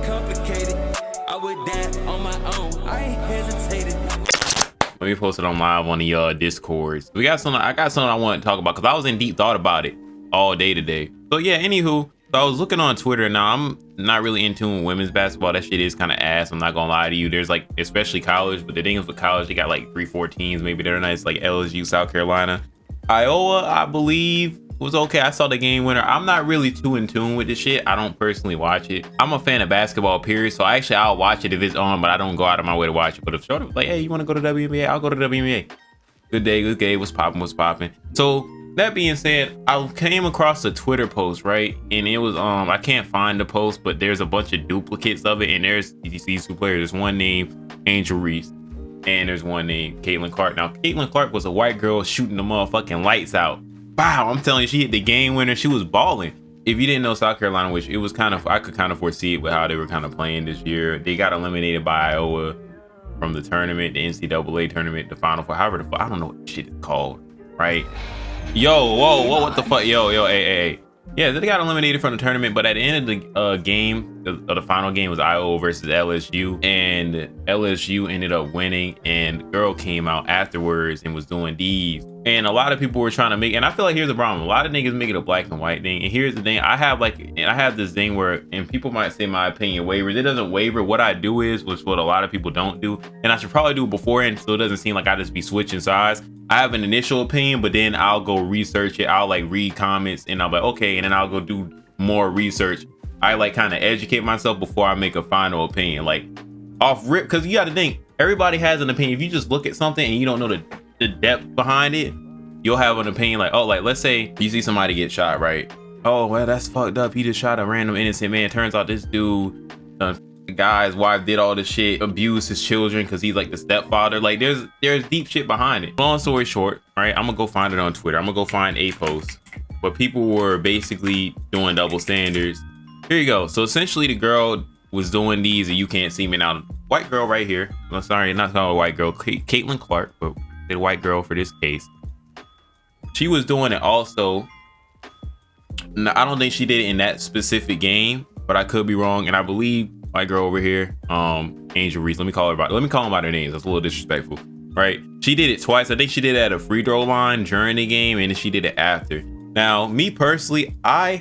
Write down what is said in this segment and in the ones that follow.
complicated. I would die on my own. I ain't hesitated. Let me post it on live on the Discords. I got something I want to talk about because I was in deep thought about it all day today. So yeah, anywho, so I was looking on Twitter. Now I'm not really in tune with women's basketball. That shit is kind of ass. I'm not gonna lie to you. There's like, especially college, but the thing is with college, they got like 3-4 teams. Maybe they're nice, like LSU, South Carolina, Iowa, I believe was okay. I saw the game winner. I'm not really too in tune with this shit. I don't personally watch it. I'm a fan of basketball, period. So actually, I'll watch it if it's on, but I don't go out of my way to watch it. But if Shorty was like, hey, you want to go to WNBA? I'll go to WNBA. Good day, good game. What's popping? So that being said, I came across a Twitter post, right? And it was I can't find the post, but there's a bunch of duplicates of it. And there's these two players. There's one named Angel Reese, and there's one named Caitlin Clark. Now, Caitlin Clark was a white girl shooting the motherfucking lights out. Wow, I'm telling you, she hit the game winner. She was balling. If you didn't know South Carolina, which it was kind of, I could kind of foresee it with how they were kind of playing this year. They got eliminated by Iowa from the tournament, the NCAA tournament, the Final Four, however the fuck, I don't know what shit is called, right? Yo, whoa, what the fuck? Yo, hey. Yeah, they got eliminated from the tournament, but at the end of the game, the final game was Iowa versus LSU, and LSU ended up winning, and girl came out afterwards and was doing these. And a lot of people were trying to make, and I feel like here's the problem. A lot of niggas make it a black and white thing. And here's the thing. I have this thing where, and people might say my opinion wavers. It doesn't waver. What I do is, which what a lot of people don't do. And I should probably do it beforehand so it doesn't seem like I just be switching sides. I have an initial opinion, but then I'll go research it. I'll like read comments and I'll be like, okay. And then I'll go do more research. I like kind of educate myself before I make a final opinion. Like off rip, because you got to think, everybody has an opinion. If you just look at something and you don't know the depth behind it, you'll have an opinion like, oh, like let's say you see somebody get shot, right? Oh, well, that's fucked up. He just shot a random innocent man. Turns out this dude, the guy's wife did all this shit, abused his children because he's like the stepfather. Like there's deep shit behind it. Long story short, right? I'm gonna go find it on Twitter. I'm gonna go find a post where people were basically doing double standards. Here you go. So essentially the girl was doing these, and you can't see me now. White girl right here. I'm sorry, not called a white girl. Caitlin Clark, but the white girl for this case. She was doing it also. Now, I don't think she did it in that specific game, but I could be wrong. And I believe white girl over here, Angel Reese. Let me call them by their names. That's a little disrespectful, right? She did it twice. I think she did it at a free throw line during the game, and then she did it after. Now, me personally, a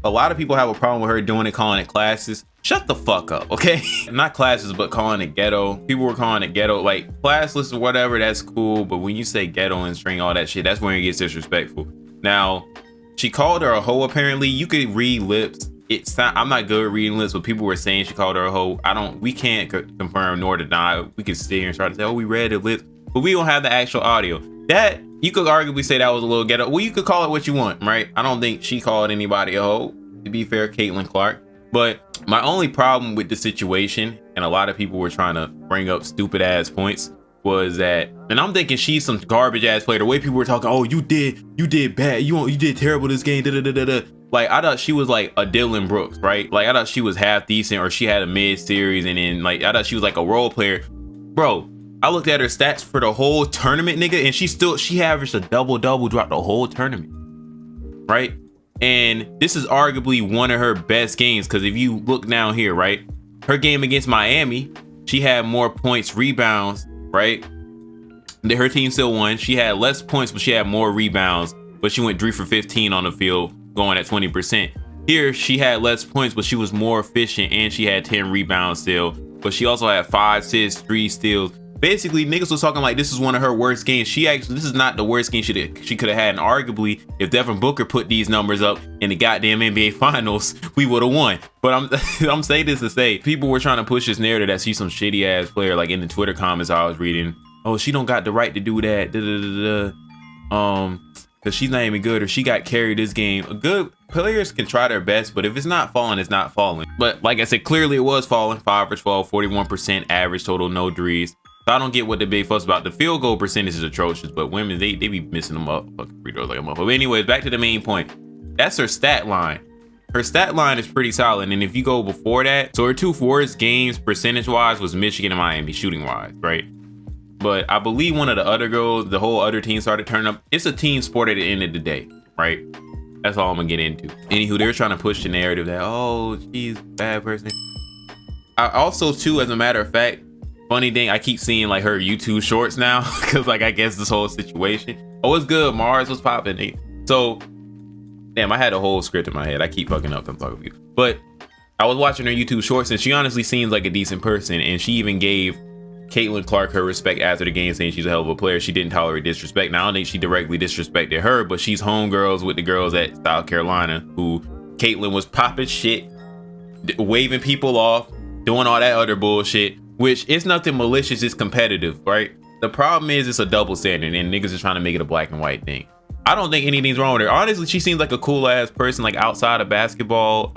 lot of people have a problem with her doing it, calling it classes. Shut the fuck up, okay? Not classes, but calling it ghetto. People were calling it ghetto, like classless or whatever, that's cool. But when you say ghetto and string all that shit, that's when it gets disrespectful. Now, she called her a hoe, apparently. You could read lips. I'm not good at reading lips, but people were saying she called her a hoe. We can't confirm nor deny. We can sit here and try to say, oh, we read the lips, but we don't have the actual audio. That, you could arguably say that was a little ghetto. Well, you could call it what you want, right? I don't think she called anybody a hoe, to be fair, Caitlin Clark. But my only problem with the situation, and a lot of people were trying to bring up stupid ass points, was that, and I'm thinking she's some garbage ass player. The way people were talking, oh, you did bad, you did terrible this game, Like I thought she was like a Dylan Brooks, right? Like I thought she was half decent, or she had a mid series, and then like I thought she was like a role player. Bro, I looked at her stats for the whole tournament, nigga, and she averaged a double-double throughout the whole tournament, right? And this is arguably one of her best games, because if you look down here, right, her game against Miami, she had more points, rebounds, right? Her team still won. She had less points, but she had more rebounds, but she went 3 for 15 on the field, going at 20%. Here, she had less points, but she was more efficient, and she had 10 rebounds still, but she also had 5 assists, 3 steals. Basically, niggas was talking like this is one of her worst games. This is not the worst game she could have had. And arguably, if Devin Booker put these numbers up in the goddamn NBA Finals, we would have won. But I'm saying this to say, people were trying to push this narrative that she's some shitty ass player. Like in the Twitter comments I was reading, oh, she don't got the right to do that. Because she's not even good, or she got carried this game. Good players can try their best, but if it's not falling, it's not falling. But like I said, clearly it was falling. 5 for 12, 41% average total, no threes. So I don't get what the big fuss about. The field goal percentage is atrocious, but women, they be missing them up. Fucking free throws like a motherfucker. But anyways, back to the main point. That's her stat line. Her stat line is pretty solid. And if you go before that, so her 2 worst games percentage-wise was Michigan and Miami, shooting-wise, right? But I believe one of the other girls, the whole other team started turning up. It's a team sport at the end of the day, right? That's all I'm gonna get into. Anywho, they're trying to push the narrative that, oh, she's a bad person. I also too, as a matter of fact, funny thing, I keep seeing like her YouTube shorts now because like I guess this whole situation. Oh, what's good, Mars? What's popping? So, damn, I had a whole script in my head. I keep fucking up. I'm talking to you, but I was watching her YouTube shorts and she honestly seems like a decent person. And she even gave Caitlin Clark her respect after the game, saying she's a hell of a player. She didn't tolerate disrespect. Now I don't think she directly disrespected her, but she's homegirls with the girls at South Carolina who Caitlin was popping shit, waving people off, doing all that other bullshit, which is nothing malicious, it's competitive, right? The problem is it's a double standard and niggas is trying to make it a black and white thing. I don't think anything's wrong with her. Honestly, she seems like a cool ass person, like outside of basketball.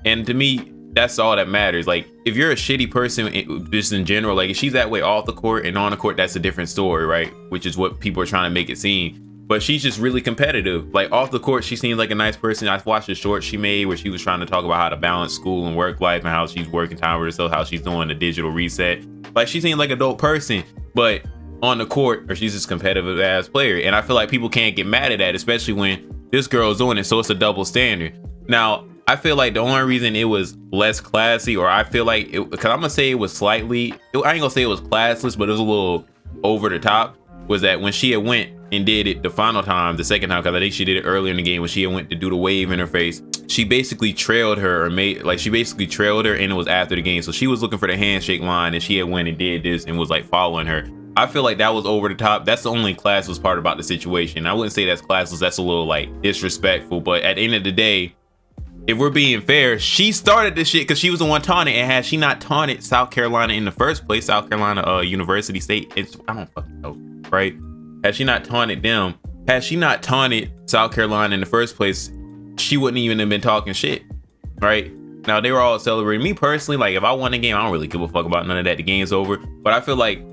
And to me, that's all that matters. Like, if you're a shitty person, just in general, like if she's that way off the court and on the court, that's a different story, right? Which is what people are trying to make it seem. But she's just really competitive. Like off the court, she seems like a nice person. I watched the short she made where she was trying to talk about how to balance school and work life and how she's working time with herself, how she's doing the digital reset. Like she seems like a dope person, but on the court, or she's this competitive ass player. And I feel like people can't get mad at that, especially when this girl's doing it. So it's a double standard. Now, I feel like the only reason it was less classy, or I feel like it, because I'm gonna say it was slightly, I ain't gonna say it was classless, but it was a little over the top, was that when she had went and did it the final time, the second time, because I think she did it earlier in the game when she had went to do the wave in her face, she basically trailed her, or made like she basically trailed her, and it was after the game. So she was looking for the handshake line, and she had went and did this and was like following her. I feel like that was over the top. That's the only classless part about the situation. I wouldn't say that's classless. That's a little like disrespectful. But at the end of the day, if we're being fair, she started this shit because she was the one taunted. And had she not taunted South Carolina in the first place, South Carolina University State, I don't fucking know, right? Had she not taunted them, had she not taunted South Carolina in the first place, she wouldn't even have been talking shit, right? Now they were all celebrating. Me personally, like if I won the game, I don't really give a fuck about none of that. The game's over. But I feel like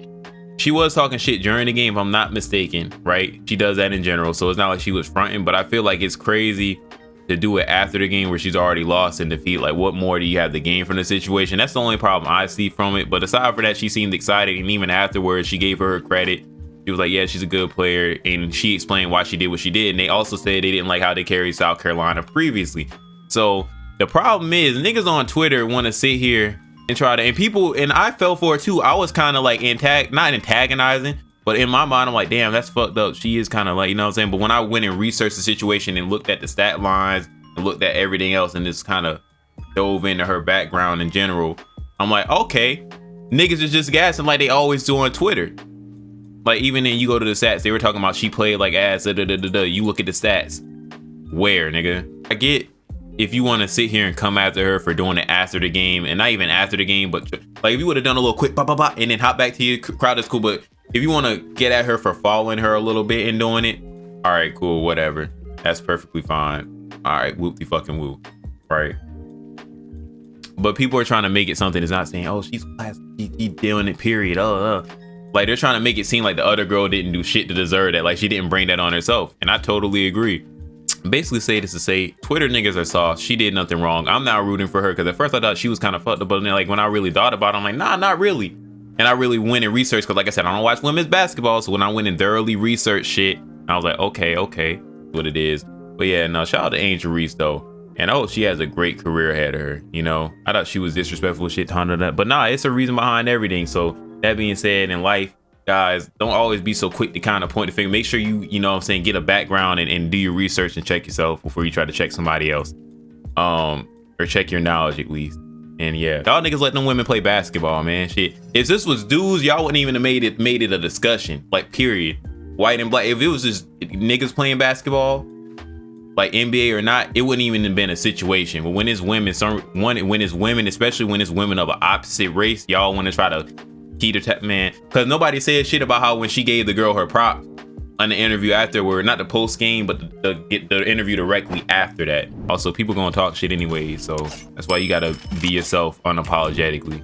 she was talking shit during the game, if I'm not mistaken, right? She does that in general, so it's not like she was fronting, but I feel like it's crazy to do it after the game where she's already lost in defeat. Like, what more do you have to gain from the situation? That's the only problem I see from it. But aside from that, she seemed excited, and even afterwards, she gave her credit. She was like, yeah, she's a good player, and she explained why she did what she did. And they also said they didn't like how they carried South Carolina previously. So the problem is, niggas on Twitter want to sit here and try to, and people, and I fell for it too. I was kind of like not antagonizing, but in my mind, I'm like, damn, that's fucked up. She is kind of like, you know what I'm saying? But when I went and researched the situation and looked at the stat lines and looked at everything else and just kind of dove into her background in general, I'm like, okay, niggas is just gassing like they always do on Twitter. Like, even then you go to the stats, they were talking about she played like ass, you look at the stats. Where, nigga? I get if you want to sit here and come after her for doing it after the game, and not even after the game, but like if you would have done a little quick and then hop back to your crowd, that's cool. But if you want to get at her for following her a little bit and doing it, all right, cool, whatever. That's perfectly fine. All right, whoop de fucking whoop, right? But people are trying to make it something that's not saying, oh, she's class, she doing it, period. Like they're trying to make it seem like the other girl didn't do shit to deserve that. Like she didn't bring that on herself. And I totally agree. Basically say this to say Twitter niggas are soft. She did nothing wrong. I'm not rooting for her because at first I thought she was kind of fucked up, but then like when I really thought about it, I'm like, nah, not really. And I really went and researched because like I said, I don't watch women's basketball. So when I went and thoroughly researched shit, I was like, okay, what it is. But yeah, no, shout out to Angel Reese though. And oh, she has a great career ahead of her. You know, I thought she was disrespectful shit, ton of that, but nah, it's a reason behind everything. So that being said, in life, guys, don't always be so quick to kind of point the finger. Make sure you know what I'm saying, get a background and do your research and check yourself before you try to check somebody else. Or check your knowledge at least. And yeah, y'all niggas let them women play basketball, man. Shit. If this was dudes, y'all wouldn't even have made it a discussion. Like, period. White and black. If it was just niggas playing basketball, like NBA or not, it wouldn't even have been a situation. But when it's women, when it's women, especially when it's women of an opposite race, y'all want to try to keep the man, because nobody said shit about how when she gave the girl her prop on the interview afterward, not the post game, but the interview directly after that. Also, people gonna talk shit anyway, so that's why you gotta be yourself unapologetically.